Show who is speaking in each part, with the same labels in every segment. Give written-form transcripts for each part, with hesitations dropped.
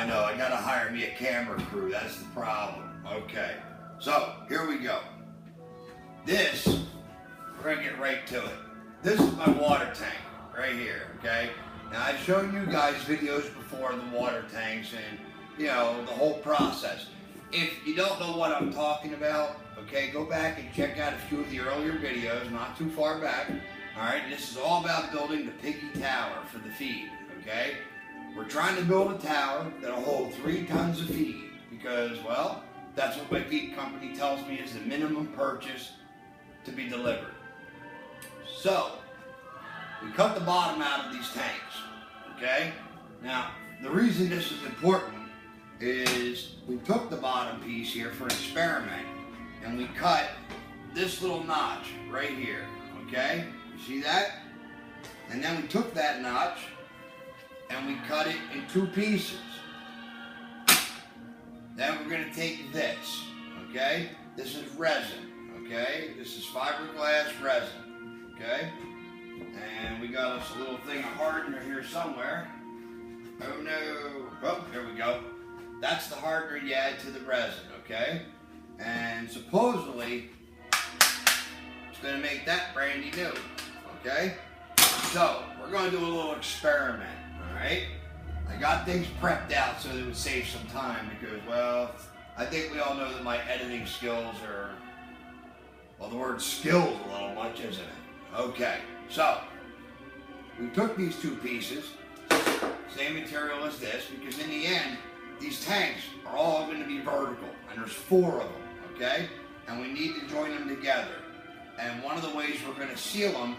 Speaker 1: I know, I gotta hire me a camera crew, that's the problem. Okay, so here we go. This, we're gonna get right to it. This is my water tank, right here, okay? Now I've shown you guys videos before of the water tanks and, you know, the whole process. If you don't know what I'm talking about, okay, go back and check out a few of the earlier videos, not too far back. Alright, this is all about building the piggy tower for the feed, okay? We're trying to build a tower that'll hold 3 tons of feed because, well, that's what my feed company tells me is the minimum purchase to be delivered. So, we cut the bottom out of these tanks, okay? Now, the reason this is important is we took the bottom piece here for an experiment and we cut this little notch right here, okay? You see that? And then we took that notch and we cut it in 2 pieces. Then we're going to take this, okay? This is resin, okay? This is fiberglass resin, okay? And we got us a little thing of hardener here somewhere. Oh no, oh, there we go. That's the hardener you add to the resin, okay? And supposedly, it's going to make that brandy new, okay? So, we're going to do a little experiment, alright? I got things prepped out so that it would save some time because, well, I think we all know that my editing skills are, well, the word skills a little much, isn't it? Okay, so, we took these 2 pieces, same material as this, because in the end, these tanks are all going to be vertical, and there's 4 of them, okay? And we need to join them together. And one of the ways we're going to seal them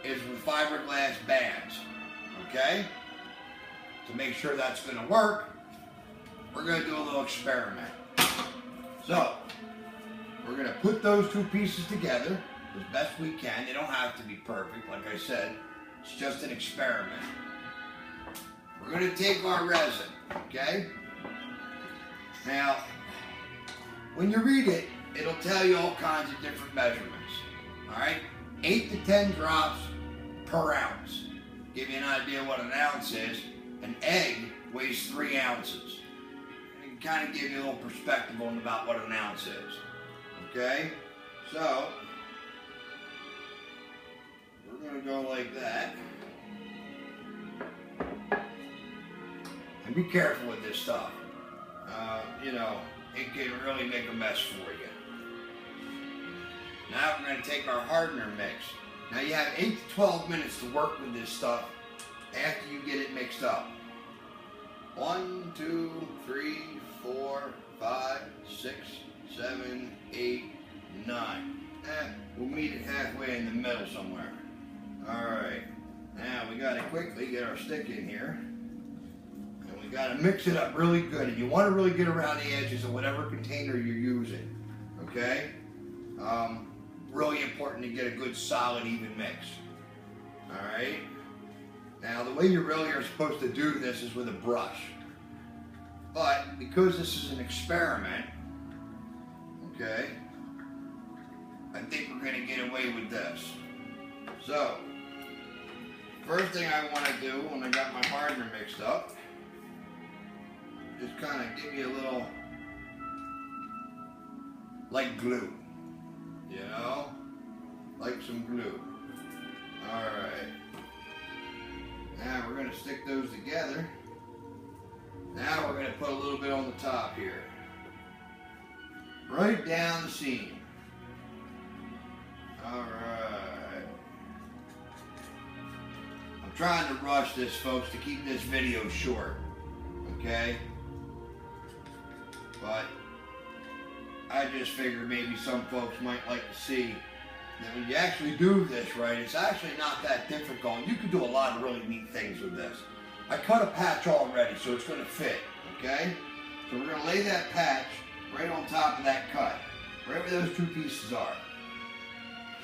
Speaker 1: is with fiberglass bands, okay? To make sure that's going to work, we're going to do a little experiment. So, we're going to put those 2 pieces together as best we can. They don't have to be perfect, like I said. It's just an experiment. We're going to take our resin, okay? Now, when you read it, it'll tell you all kinds of different measurements, all right? 8 to 10 drops per ounce. Give you an idea what an ounce is. An egg weighs 3 ounces. It can kind of give you a little perspective on about what an ounce is, okay? So, we're going to go like that. And be careful with this stuff. You know, it can really make a mess for you. Now we're going to take our hardener mix. Now you have 8 to 12 minutes to work with this stuff after you get it mixed up. 1, 2, 3, 4, 5, 6, 7, 8, 9. We'll meet it halfway in the middle somewhere. Alright, now we got to quickly get our stick in here. And we got to mix it up really good. And you want to really get around the edges of whatever container you're using. Okay? Really important to get a good solid even mix. Alright? Now the way you really are supposed to do this is with a brush. But because this is an experiment, okay, I think we're going to get away with this. So, first thing I want to do when I got my hardener mixed up, just kind of give you a little, like glue, you know, like some glue. Alright, now we're going to stick those together. Now we're going to put a little bit on the top here, right down the seam. Alright. I'm trying to rush this, folks, to keep this video short. Okay? But I just figured maybe some folks might like to see that when you actually do this right, it's actually not that difficult. You can do a lot of really neat things with this. I cut a patch already, so it's going to fit. Okay? So we're going to lay that patch right on top of that cut, right where those 2 pieces are.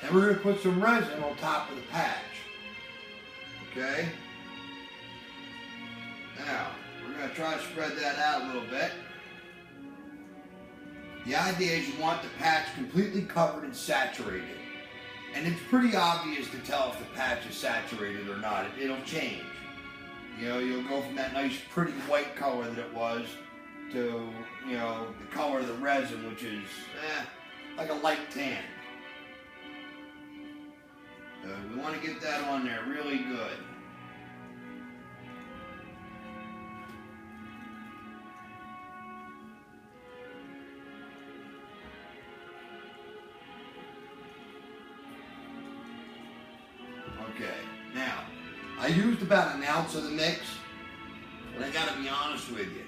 Speaker 1: And we're going to put some resin on top of the patch. Okay? Now, we're going to try to spread that out a little bit. The idea is you want the patch completely covered and saturated. And it's pretty obvious to tell if the patch is saturated or not. It'll change. You know, you'll go from that nice pretty white color that it was to, you know, the color of the resin, which is like a light tan. We want to get that on there really good. Okay, now, I used about an ounce of the mix, but I gotta be honest with you,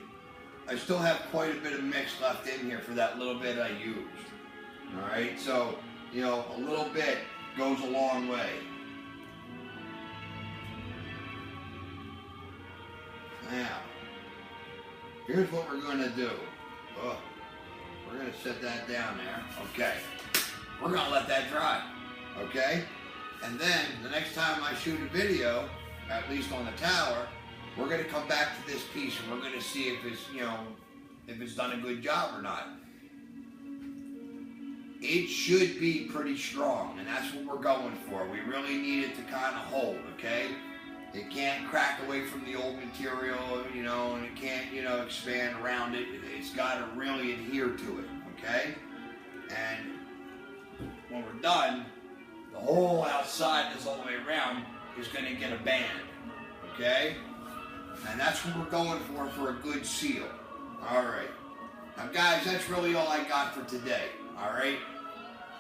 Speaker 1: I still have quite a bit of mix left in here for that little bit I used. Alright, so, you know, a little bit goes a long way. Now, here's what we're gonna do. Oh, we're gonna set that down there. Okay, we're gonna let that dry. Okay? And then, the next time I shoot a video, at least on the tower, we're going to come back to this piece and we're going to see if it's, you know, if it's done a good job or not. It should be pretty strong, and that's what we're going for. We really need it to kind of hold, okay? It can't crack away from the old material, you know, and it can't, you know, expand around it. It's got to really adhere to it, okay? And when we're done, the whole outside this all the way around is going to get a band, okay? And that's what we're going for a good seal. All right. Now, guys, that's really all I got for today, all right?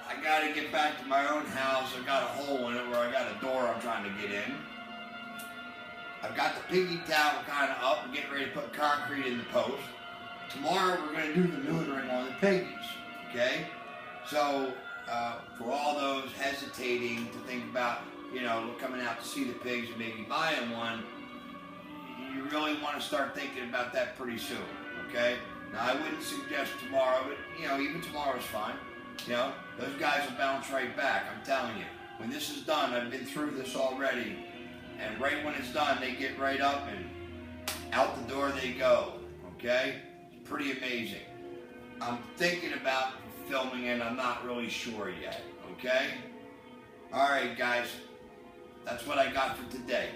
Speaker 1: I got to get back to my own house. I've got a hole in it where I got a door I'm trying to get in. I've got the piggy towel kind of up and getting ready to put concrete in the post. Tomorrow, we're going to do the neutering on the piggies, okay? So, for all those hesitating to think about, you know, coming out to see the pigs and maybe buying one, you really want to start thinking about that pretty soon, okay? Now, I wouldn't suggest tomorrow, but, you know, even tomorrow's fine. You know, those guys will bounce right back, I'm telling you. When this is done, I've been through this already, and right when it's done, they get right up and out the door they go, okay? It's pretty amazing. I'm thinking about filming it, I'm not really sure yet, okay? All right, guys, that's what I got for today.